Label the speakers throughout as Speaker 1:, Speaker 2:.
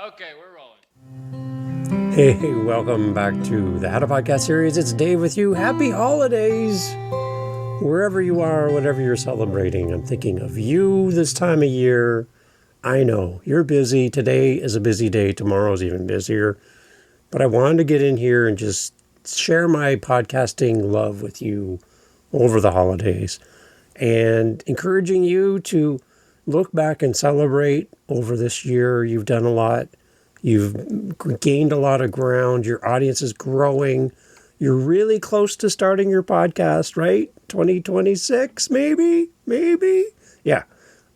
Speaker 1: Okay, we're rolling.
Speaker 2: Hey, welcome back to the How to Podcast series. It's Dave with you. Happy holidays! Wherever you are, whatever you're celebrating, I'm thinking of you this time of year. I know, you're busy. Today is a busy day. Tomorrow's even busier. But I wanted to get in here and just share my podcasting love with you over the holidays. And encouraging you to look back and celebrate over this year. You've done a lot. You've gained a lot of ground. Your audience is growing. You're really close to starting your podcast, right? 2026, maybe? Yeah.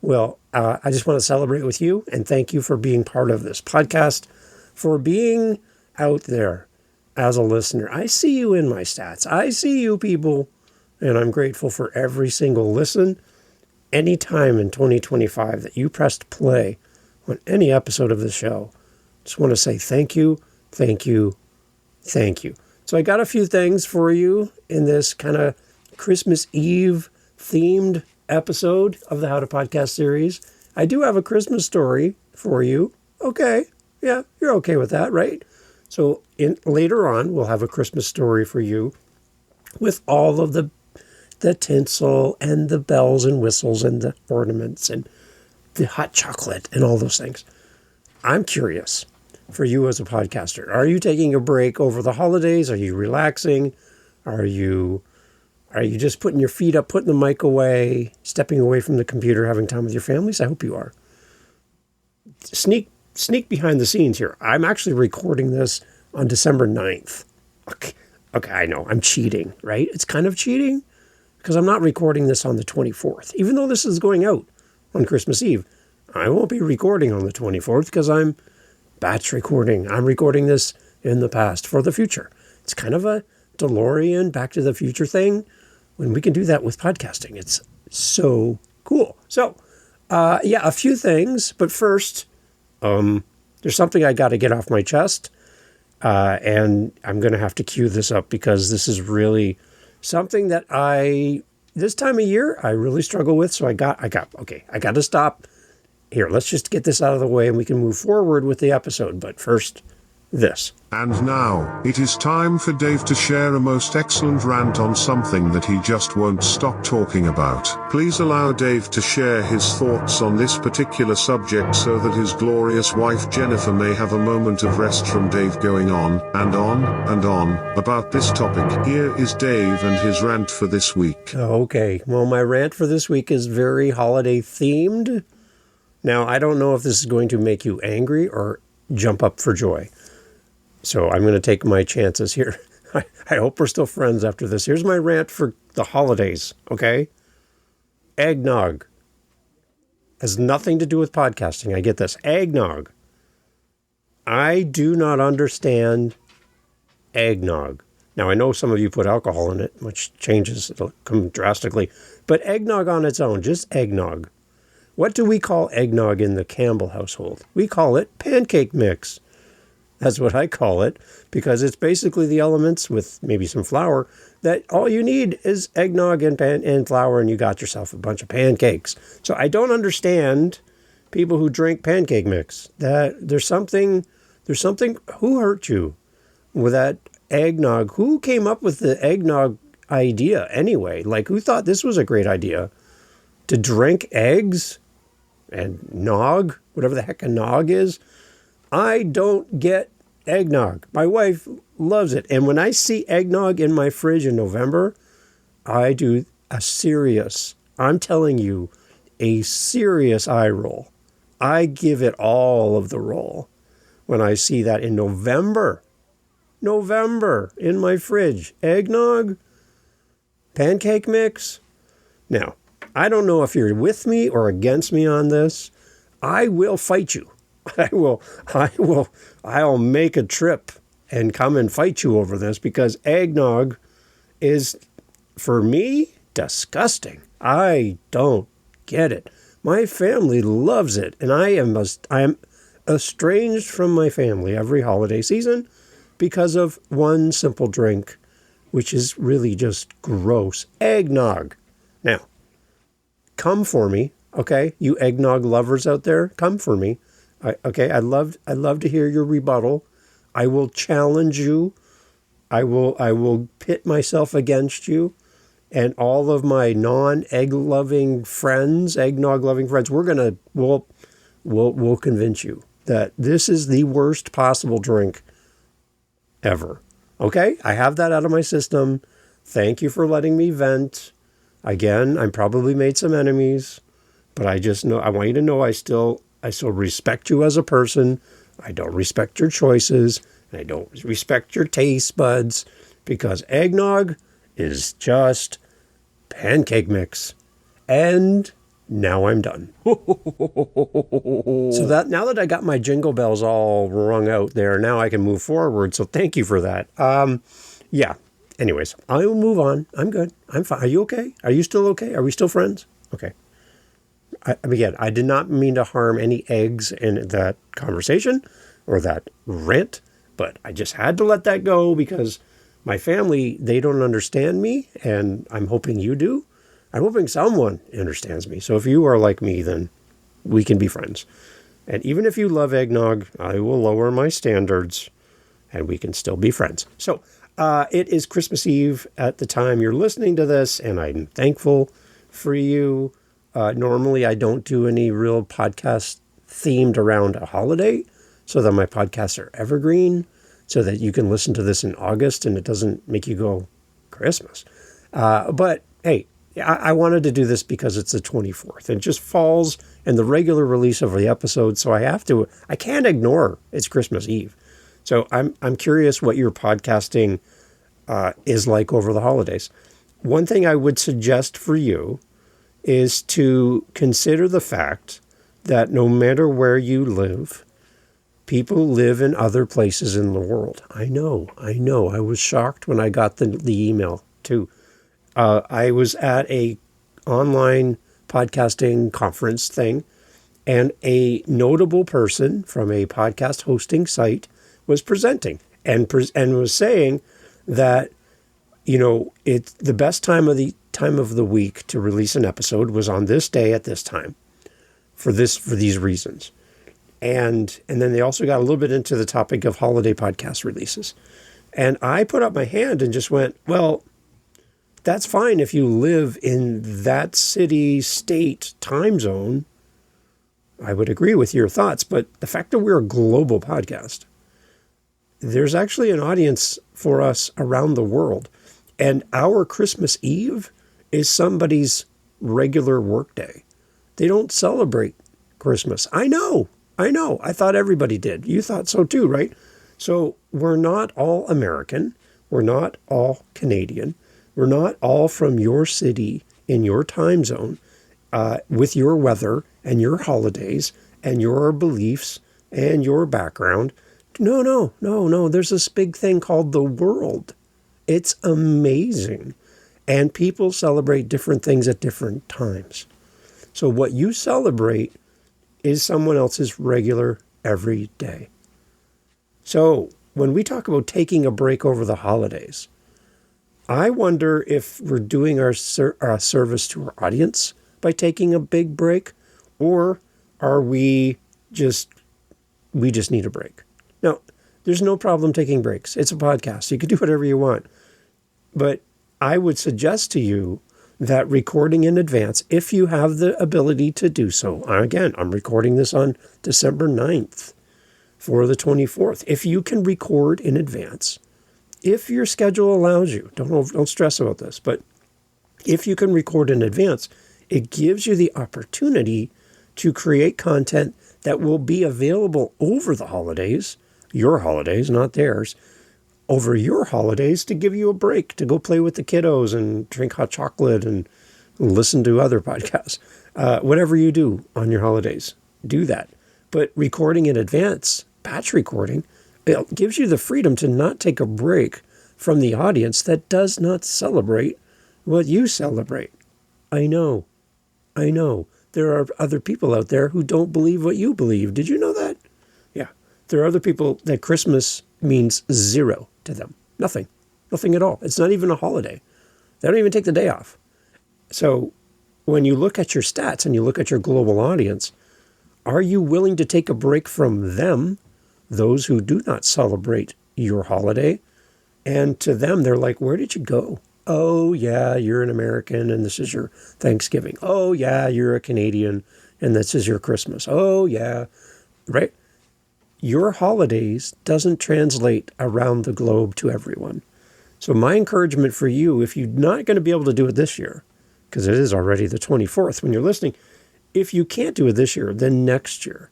Speaker 2: Well, I just want to celebrate with you and thank you for being part of this podcast, for being out there as a listener. I see you in my stats. I see you people, and I'm grateful for every single listen. Any time in 2025 that you pressed play on any episode of the show, just want to say thank you, thank you, thank you. So I got a few things for you in this kind of Christmas Eve themed episode of the How to Podcast series. I do have a Christmas story for you. Okay. Yeah, you're okay with that, right? So later on, we'll have a Christmas story for you with all of the tinsel and the bells and whistles and the ornaments and the hot chocolate and all those things. I'm curious for you as a podcaster. Are you taking a break over the holidays? Are you relaxing? Are you just putting your feet up, putting the mic away, stepping away from the computer, having time with your families? I hope you are. Sneak behind the scenes here. I'm actually recording this on December 9th. Okay, I know, I'm cheating, right? It's kind of cheating because I'm not recording this on the 24th. Even though this is going out on Christmas Eve, I won't be recording on the 24th because I'm batch recording. I'm recording this in the past for the future. It's kind of a DeLorean Back to the Future thing when we can do that with podcasting. It's so cool. So, a few things. But first, there's something I got to get off my chest. And I'm going to have to cue this up because this is really something that this time of year, I really struggle with. So I got to stop. Here, let's just get this out of the way and we can move forward with the episode. But first, this.
Speaker 3: And now, it is time for Dave to share a most excellent rant on something that he just won't stop talking about. Please allow Dave to share his thoughts on this particular subject so that his glorious wife Jennifer may have a moment of rest from Dave going on and on about this topic. Here is Dave and his rant for this week.
Speaker 2: Okay, well, my rant for this week is very holiday themed. Now, I don't know if this is going to make you angry or jump up for joy. So I'm going to take my chances here. I hope we're still friends after this. Here's my rant for the holidays, okay? Eggnog. Has nothing to do with podcasting. I get this. Eggnog. I do not understand eggnog. Now, I know some of you put alcohol in it, which changes, it'll come drastically. But eggnog on its own, just eggnog. What do we call eggnog in the Campbell household? We call it pancake mix. That's what I call it, because it's basically the elements with maybe some flour that all you need is eggnog and flour, and you got yourself a bunch of pancakes. So I don't understand people who drink pancake mix. That there's something. Who hurt you with that eggnog? Who came up with the eggnog idea anyway? Like, who thought this was a great idea to drink eggs and nog, whatever the heck a nog is? I don't get eggnog. My wife loves it. And when I see eggnog in my fridge in November, I do I'm telling you, a serious eye roll. I give it all of the roll when I see that in November in my fridge. Eggnog, pancake mix. Now, I don't know if you're with me or against me on this. I will fight you. I'll make a trip and come and fight you over this because eggnog is, for me, disgusting. I don't get it. My family loves it, and I am estranged from my family every holiday season because of one simple drink, which is really just gross. Eggnog. Now, come for me, okay? You eggnog lovers out there, come for me. Okay, I'd love to hear your rebuttal. I will challenge you. I will pit myself against you, and all of my eggnog loving friends. We'll convince you that this is the worst possible drink ever. Okay, I have that out of my system. Thank you for letting me vent. Again, I probably made some enemies, but I want you to know I still respect you as a person. I don't respect your choices. And I don't respect your taste buds, because eggnog is just pancake mix. And now I'm done. So that now that I got my jingle bells all rung out there, now I can move forward. So thank you for that. Yeah. Anyways, I will move on. I'm good. I'm fine. Are you okay? Are you still okay? Are we still friends? Okay. Again, I did not mean to harm any eggs in that conversation or that rant, but I just had to let that go because my family, they don't understand me, and I'm hoping you do. I'm hoping someone understands me. So if you are like me, then we can be friends. And even if you love eggnog, I will lower my standards and we can still be friends. So it is Christmas Eve at the time you're listening to this, and I'm thankful for you. Normally, I don't do any real podcast themed around a holiday, so that my podcasts are evergreen, so that you can listen to this in August and it doesn't make you go, Christmas. But hey, I wanted to do this because it's the 24th. It just falls in the regular release of the episode, so I can't ignore it's Christmas Eve. So I'm curious what your podcasting is like over the holidays. One thing I would suggest for you is to consider the fact that no matter where you live, people live in other places in the world. I know. I was shocked when I got the email too. I was at a online podcasting conference thing, and a notable person from a podcast hosting site was presenting and was saying that, it's the best time of the week to release an episode was on this day at this time for these reasons. And then they also got a little bit into the topic of holiday podcast releases. And I put up my hand and just went, well, that's fine if you live in that city, state, time zone. I would agree with your thoughts, but the fact that we're a global podcast, there's actually an audience for us around the world. And our Christmas Eve is somebody's regular workday. They don't celebrate Christmas. I know. I thought everybody did. You thought so too, right? So we're not all American. We're not all Canadian. We're not all from your city in your time zone with your weather and your holidays and your beliefs and your background. No. There's this big thing called the world. It's amazing. And people celebrate different things at different times. So what you celebrate is someone else's regular every day. So when we talk about taking a break over the holidays, I wonder if we're doing our service to our audience by taking a big break, or are we just need a break? Now, there's no problem taking breaks. It's a podcast. You can do whatever you want. But I would suggest to you that recording in advance, if you have the ability to do so. Again, I'm recording this on December 9th for the 24th. If you can record in advance, if your schedule allows you, don't stress about this, but if you can record in advance, it gives you the opportunity to create content that will be available over the holidays, your holidays, not theirs, over your holidays, to give you a break, to go play with the kiddos and drink hot chocolate and listen to other podcasts. Whatever you do on your holidays, do that. But recording in advance, batch recording, it gives you the freedom to not take a break from the audience that does not celebrate what you celebrate. I know. There are other people out there who don't believe what you believe. Did you know that? Yeah. There are other people that Christmas means zero to them. Nothing at all. It's not even a holiday. They don't even take the day off. So when you look at your stats and you look at your global audience, Are you willing to take a break from them, those who do not celebrate your holiday? And to them, they're like, where did you go? Oh, yeah, you're an American and this is your Thanksgiving. Oh, yeah, you're a Canadian and this is your Christmas. Oh, yeah, right? Your holidays doesn't translate around the globe to everyone. So my encouragement for you, if you're not going to be able to do it this year, because it is already the 24th when you're listening, if you can't do it this year, then next year,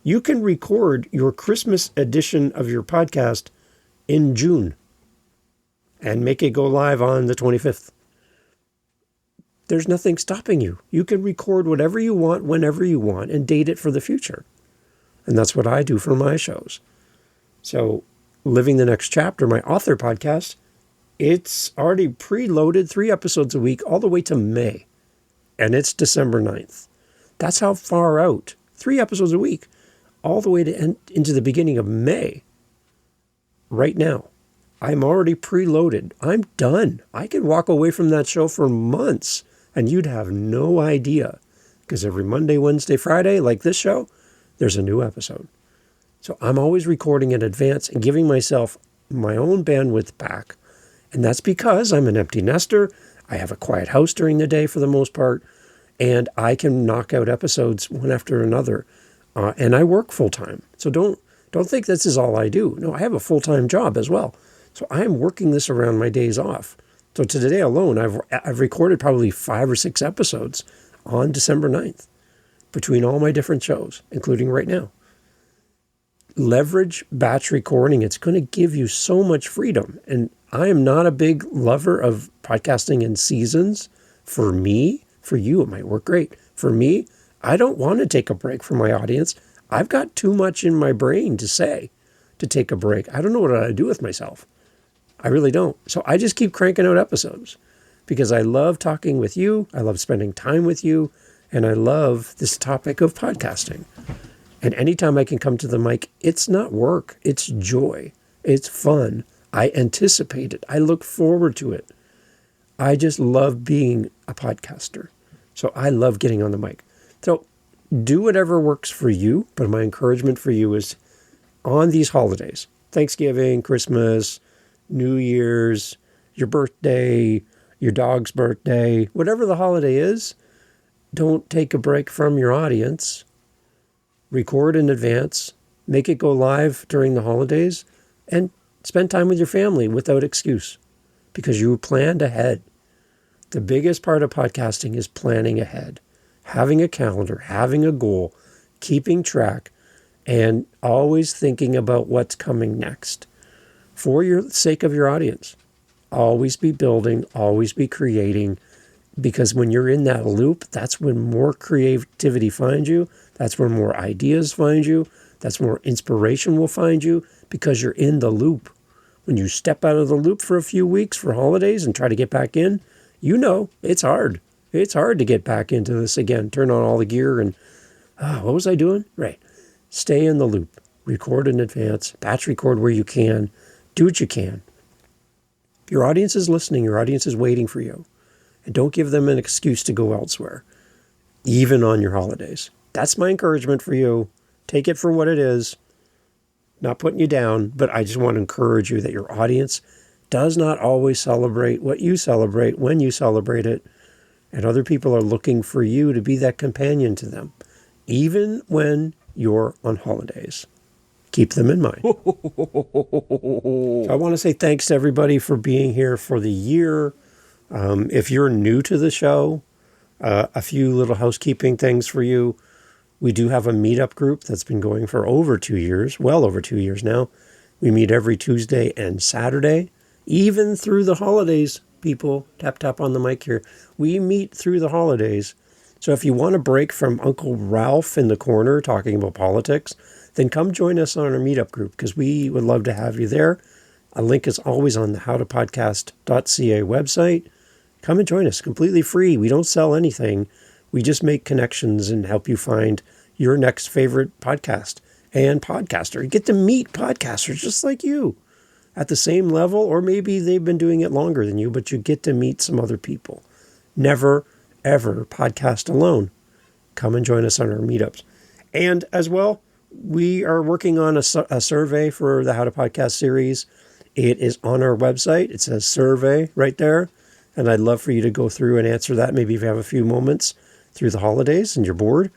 Speaker 2: you can record your Christmas edition of your podcast in June and make it go live on the 25th. There's nothing stopping you. You can record whatever you want, whenever you want, and date it for the future. And that's what I do for my shows. So Living the Next Chapter, my author podcast, it's already preloaded 3 episodes a week all the way to May. And it's December 9th. That's how far out. 3 episodes a week, all the way to into the beginning of May. Right now, I'm already preloaded. I'm done. I could walk away from that show for months, and you'd have no idea. Because every Monday, Wednesday, Friday, like this show, there's a new episode. So I'm always recording in advance and giving myself my own bandwidth back. And that's because I'm an empty nester. I have a quiet house during the day for the most part. And I can knock out episodes one after another. And I work full time. So don't think this is all I do. No, I have a full-time job as well. So I'm working this around my days off. So today alone, I've recorded probably 5 or 6 episodes on December 9th between all my different shows, including right now. Leverage batch recording. It's going to give you so much freedom. And I am not a big lover of podcasting in seasons. For me, for you, it might work great. For me, I don't want to take a break from my audience. I've got too much in my brain to say to take a break. I don't know what I'd do with myself. I really don't. So I just keep cranking out episodes because I love talking with you. I love spending time with you. And I love this topic of podcasting. And anytime I can come to the mic, it's not work. It's joy. It's fun. I anticipate it. I look forward to it. I just love being a podcaster. So I love getting on the mic. So do whatever works for you. But my encouragement for you is on these holidays, Thanksgiving, Christmas, New Year's, your birthday, your dog's birthday, whatever the holiday is, don't take a break from your audience. Record in advance, make it go live during the holidays, and spend time with your family without excuse because you planned ahead. The biggest part of podcasting is planning ahead, having a calendar, having a goal, keeping track, and always thinking about what's coming next. For your sake of your audience, always be building, always be creating, because when you're in that loop, that's when more creativity finds you. That's where more ideas find you. That's where inspiration will find you because you're in the loop. When you step out of the loop for a few weeks for holidays and try to get back in, you know it's hard. It's hard to get back into this again. Turn on all the gear and, what was I doing? Right. Stay in the loop. Record in advance. Batch record where you can. Do what you can. Your audience is listening. Your audience is waiting for you. And don't give them an excuse to go elsewhere, even on your holidays. That's my encouragement for you. Take it for what it is. Not putting you down, but I just want to encourage you that your audience does not always celebrate what you celebrate when you celebrate it. And other people are looking for you to be that companion to them, even when you're on holidays. Keep them in mind. So I want to say thanks to everybody for being here for the year. If you're new to the show, a few little housekeeping things for you. We do have a meetup group that's been going for over 2 years, well over 2 years now. We meet every Tuesday and Saturday, even through the holidays, people. Tap, tap on the mic here. We meet through the holidays. So if you want a break from Uncle Ralph in the corner talking about politics, then come join us on our meetup group because we would love to have you there. A link is always on the howtopodcast.ca website. Come and join us, completely free. We don't sell anything. We just make connections and help you find your next favorite podcast and podcaster. You get to meet podcasters just like you at the same level, or maybe they've been doing it longer than you, but you get to meet some other people. Never, ever podcast alone. Come and join us on our meetups. And as well, we are working on a survey for the How to Podcast series. It is on our website. It says survey right there. And I'd love for you to go through and answer that. Maybe if you have a few moments through the holidays and you're bored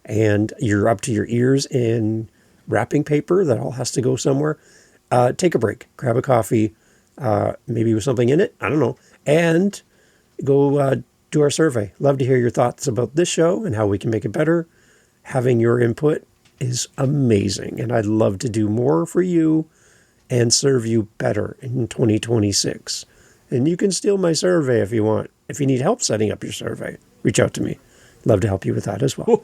Speaker 2: and you're up to your ears in wrapping paper that all has to go somewhere. Take a break, grab a coffee, maybe with something in it. I don't know. And go do our survey. Love to hear your thoughts about this show and how we can make it better. Having your input is amazing. And I'd love to do more for you and serve you better in 2026. And you can steal my survey if you want. If you need help setting up your survey, reach out to me. Love to help you with that as well.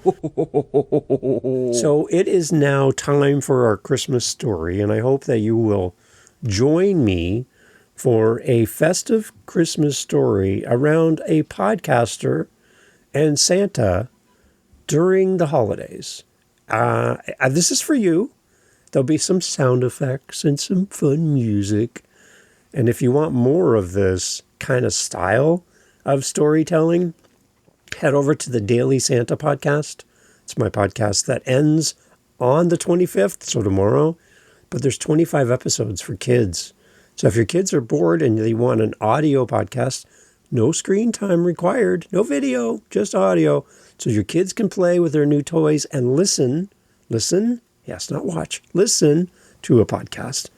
Speaker 2: So it is now time for our Christmas story, and I hope that you will join me for a festive Christmas story around a podcaster and Santa during the holidays. This is for you. There'll be some sound effects and some fun music. And if you want more of this kind of style of storytelling, head over to the Daily Santa podcast. It's my podcast that ends on the 25th, so tomorrow. But there's 25 episodes for kids. So if your kids are bored and they want an audio podcast, no screen time required, no video, just audio. So your kids can play with their new toys and listen, yes, not watch, listen to a podcast.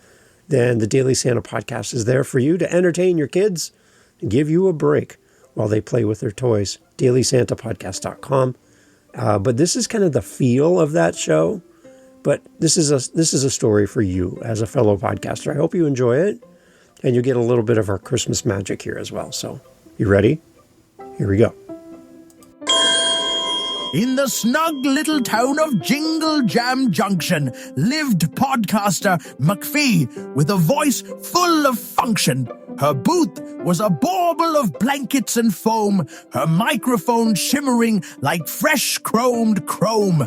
Speaker 2: Then the Daily Santa podcast is there for you to entertain your kids and give you a break while they play with their toys. DailySantaPodcast.com. But this is kind of the feel of that show. But this is a story for you as a fellow podcaster. I hope you enjoy it. And you get a little bit of our Christmas magic here as well. So, you ready? Here we go.
Speaker 4: In the snug little town of Jinglejam Junction lived podcaster McPhee with a voice full of function. Her booth was a bauble of blankets and foam, her microphone shimmering like fresh chromed chrome.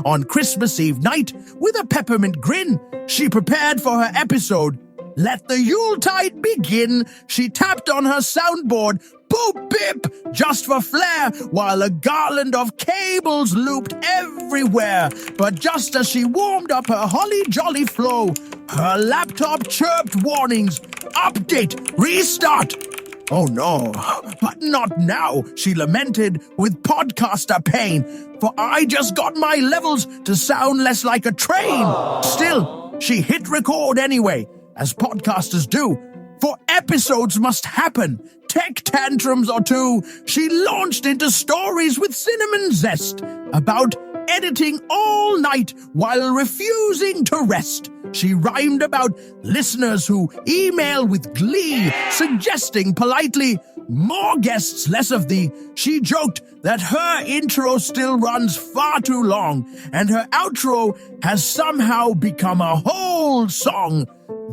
Speaker 4: On Christmas Eve night, with a peppermint grin, she prepared for her episode. Let the Yuletide begin. She tapped on her soundboard, boop-bip, just for flair, while a garland of cables looped everywhere. But just as she warmed up her holly-jolly flow, her laptop chirped warnings. Update, restart. Oh no, but not now, she lamented with podcaster pain. For I just got my levels to sound less like a train. Still, she hit record anyway, as podcasters do. For episodes must happen. Tech tantrums or two. She launched into stories with cinnamon zest about editing all night while refusing to rest. She rhymed about listeners who email with glee, suggesting politely, more guests, less of thee. She joked that her intro still runs far too long, and her outro has somehow become a whole song.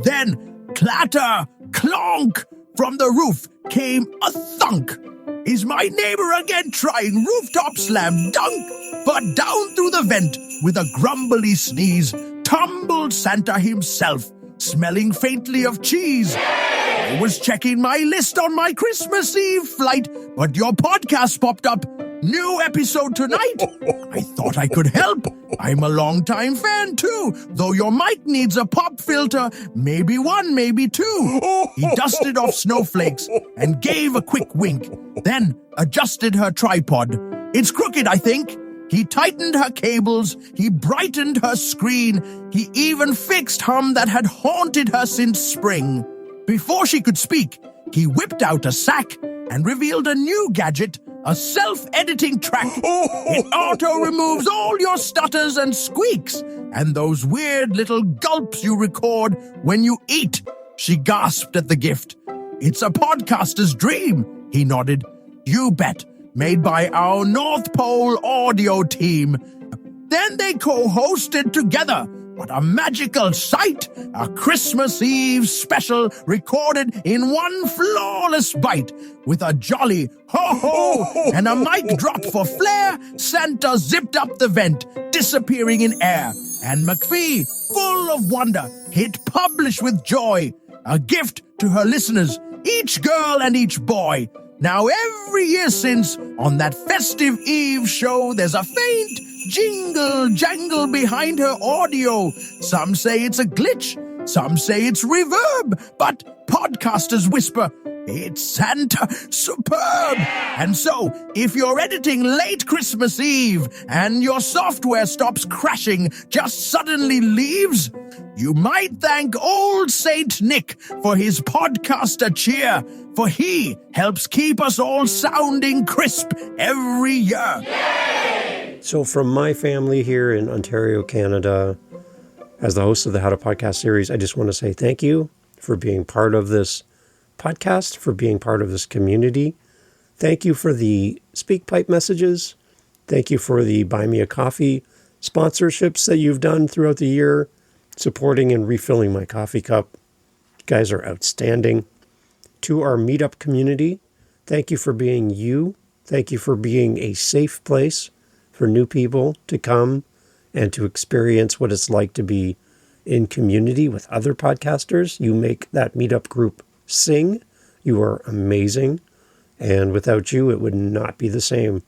Speaker 4: Then, clatter, clonk, from the roof came a thunk. Is my neighbor again trying rooftop slam dunk? But down through the vent, with a grumbly sneeze, tumbled Santa himself, smelling faintly of cheese. I was checking my list on my Christmas Eve flight, but your podcast popped up. New episode tonight. I thought I could help. I'm a longtime fan too, though your mic needs a pop filter, maybe one, maybe two. He dusted off snowflakes and gave a quick wink, then adjusted her tripod. It's crooked, I think. He tightened her cables, he brightened her screen, he even fixed hum that had haunted her since spring. Before she could speak, he whipped out a sack and revealed a new gadget, a self-editing track. It auto-removes all your stutters and squeaks, and those weird little gulps you record when you eat. She gasped at the gift. It's a podcaster's dream, he nodded. You bet. Made by our North Pole audio team. Then they co-hosted together. What a magical sight! A Christmas Eve special recorded in one flawless bite. With a jolly ho-ho and a mic drop for flair, Santa zipped up the vent, disappearing in air. And McPhee, full of wonder, hit publish with joy. A gift to her listeners, each girl and each boy. Now every year since, on that festive eve show, there's a faint, jingle jangle behind her audio. Some say it's a glitch, some say it's reverb, but podcasters whisper, it's Santa superb. And so, if you're editing late Christmas Eve and your software stops crashing, just suddenly leaves, you might thank old Saint Nick for his podcaster cheer, for he helps keep us all sounding crisp every year.
Speaker 2: Yay! So from my family here in Ontario, Canada, as the host of the How to Podcast series, I just want to say thank you for being part of this podcast, for being part of this community. Thank you for the SpeakPipe messages. Thank you for the Buy Me a Coffee sponsorships that you've done throughout the year, supporting and refilling my coffee cup. You guys are outstanding. To our meetup community, thank you for being you. Thank you for being a safe place for new people to come and to experience what it's like to be in community with other podcasters. You make that meetup group sing. You are amazing. And without you, it would not be the same.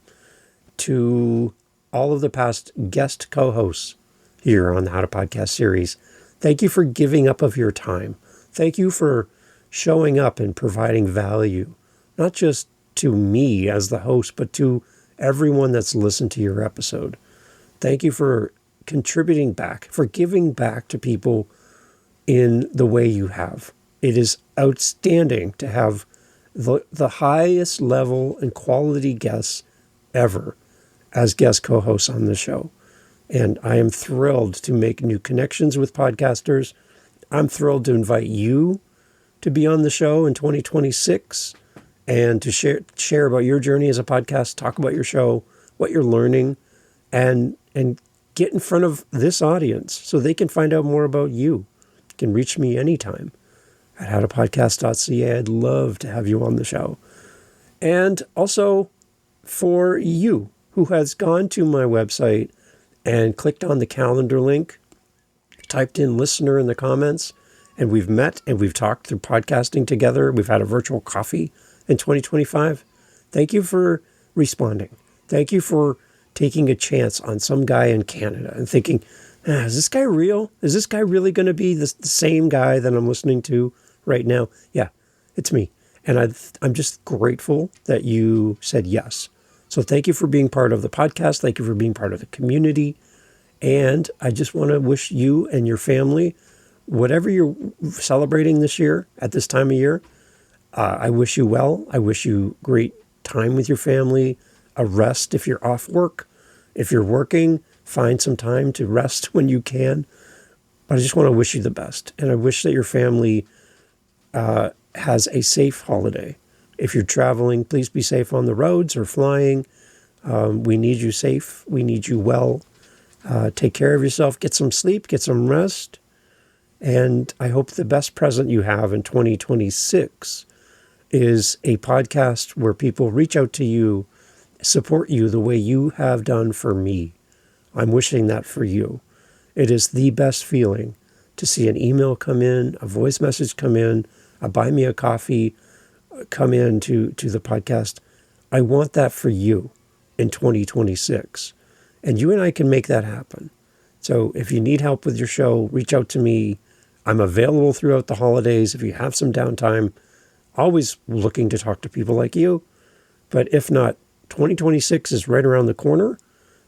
Speaker 2: To all of the past guest co-hosts here on the How to Podcast series, thank you for giving up of your time. Thank you for showing up and providing value, not just to me as the host, but to everyone that's listened to your episode. Thank you for contributing back, for giving back to people in the way you have. It is outstanding to have the highest level and quality guests ever as guest co-hosts on the show. And I am thrilled to make new connections with podcasters. I'm thrilled to invite you to be on the show in 2026 and to share about your journey as a podcast, talk about your show, what you're learning, and get in front of this audience so they can find out more about you. You can reach me anytime at howtopodcast.ca. I'd love to have you on the show. And also for you who has gone to my website and clicked on the calendar link, typed in listener in the comments, and we've met and we've talked through podcasting together. We've had a virtual coffee in 2025. Thank you for responding. Thank you for taking a chance on some guy in Canada and thinking, is this guy real? Is this guy really going to be the same guy that I'm listening to right now? Yeah, it's me. And I'm just grateful that you said yes. So thank you for being part of the podcast. Thank you for being part of the community. And I just want to wish you and your family, whatever you're celebrating this year at this time of year, I wish you well. I wish you great time with your family, a rest if you're off work. If you're working, find some time to rest when you can. But I just want to wish you the best. And I wish that your family has a safe holiday. If you're traveling, please be safe on the roads or flying. We need you safe. We need you well. Take care of yourself. Get some sleep. Get some rest. And I hope the best present you have in 2026 is a podcast where people reach out to you, support you the way you have done for me. I'm wishing that for you. It is the best feeling to see an email come in, a voice message come in, a buy me a coffee come in to the podcast. I want that for you in 2026. And you and I can make that happen. So if you need help with your show, reach out to me. I'm available throughout the holidays. If you have some downtime, always looking to talk to people like you. But if not, 2026 is right around the corner.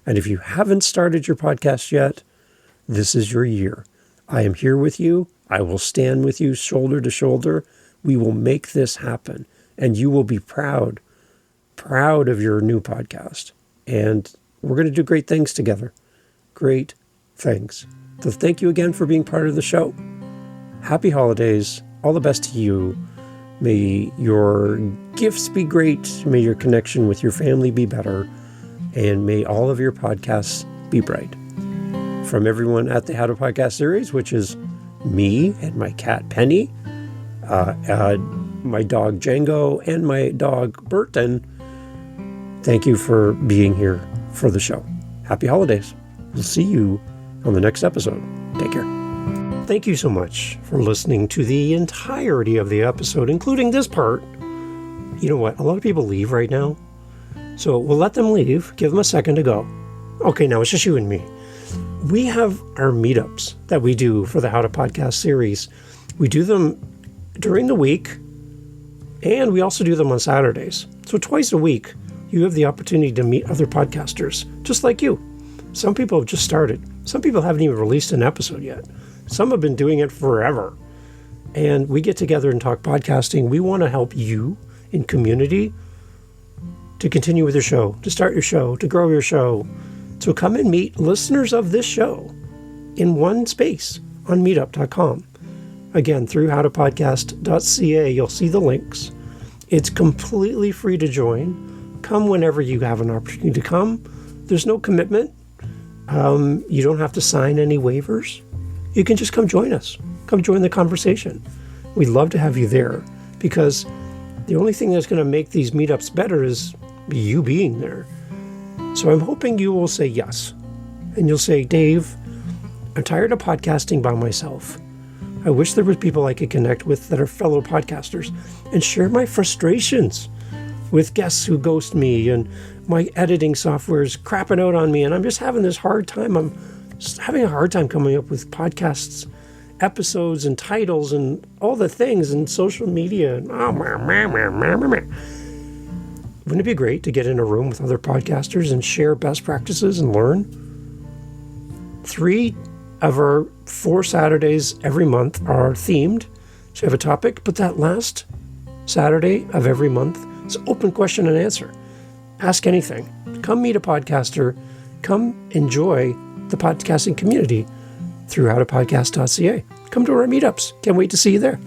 Speaker 2: And if you haven't started your podcast yet, this is your year. I am here with you. I will stand with you shoulder to shoulder. We will make this happen. And you will be proud of your new podcast. And we're going to do great things together. Great things. So thank you again for being part of the show. Happy holidays. All the best to you. May your gifts be great. May your connection with your family be better. And may all of your podcasts be bright. From everyone at the How to Podcast series, which is me and my cat Penny, my dog Django, and my dog Burton, thank you for being here for the show. Happy holidays. We'll see you on the next episode. Take care. Thank you so much for listening to the entirety of the episode, including this part. You know what? A lot of people leave right now. So we'll let them leave. Give them a second to go. Okay, now it's just you and me. We have our meetups that we do for the How to Podcast series. We do them during the week, and we also do them on Saturdays. So twice a week, you have the opportunity to meet other podcasters, just like you. Some people have just started. Some people haven't even released an episode yet. Some have been doing it forever. And we get together and talk podcasting. We want to help you in community to continue with your show, to start your show, to grow your show. So come and meet listeners of this show in one space on meetup.com. Again, through howtopodcast.ca, you'll see the links. It's completely free to join. Come whenever you have an opportunity to come. There's no commitment. You don't have to sign any waivers. You can just come join us. Come join the conversation. We'd love to have you there, because the only thing that's going to make these meetups better is you being there. So I'm hoping you will say yes. And you'll say, Dave, I'm tired of podcasting by myself. I wish there were people I could connect with that are fellow podcasters and share my frustrations with guests who ghost me, and my editing software is crapping out on me, and I'm just having this hard time. I'm just having a hard time coming up with podcasts, episodes, and titles, and all the things, and social media. And wouldn't it be great to get in a room with other podcasters and share best practices and learn? 3 of our 4 Saturdays every month are themed. So you have a topic, but that last Saturday of every month is open question and answer. Ask anything. Come meet a podcaster. Come enjoy the podcasting community through howtopodcast.ca. Come to our meetups. Can't wait to see you there.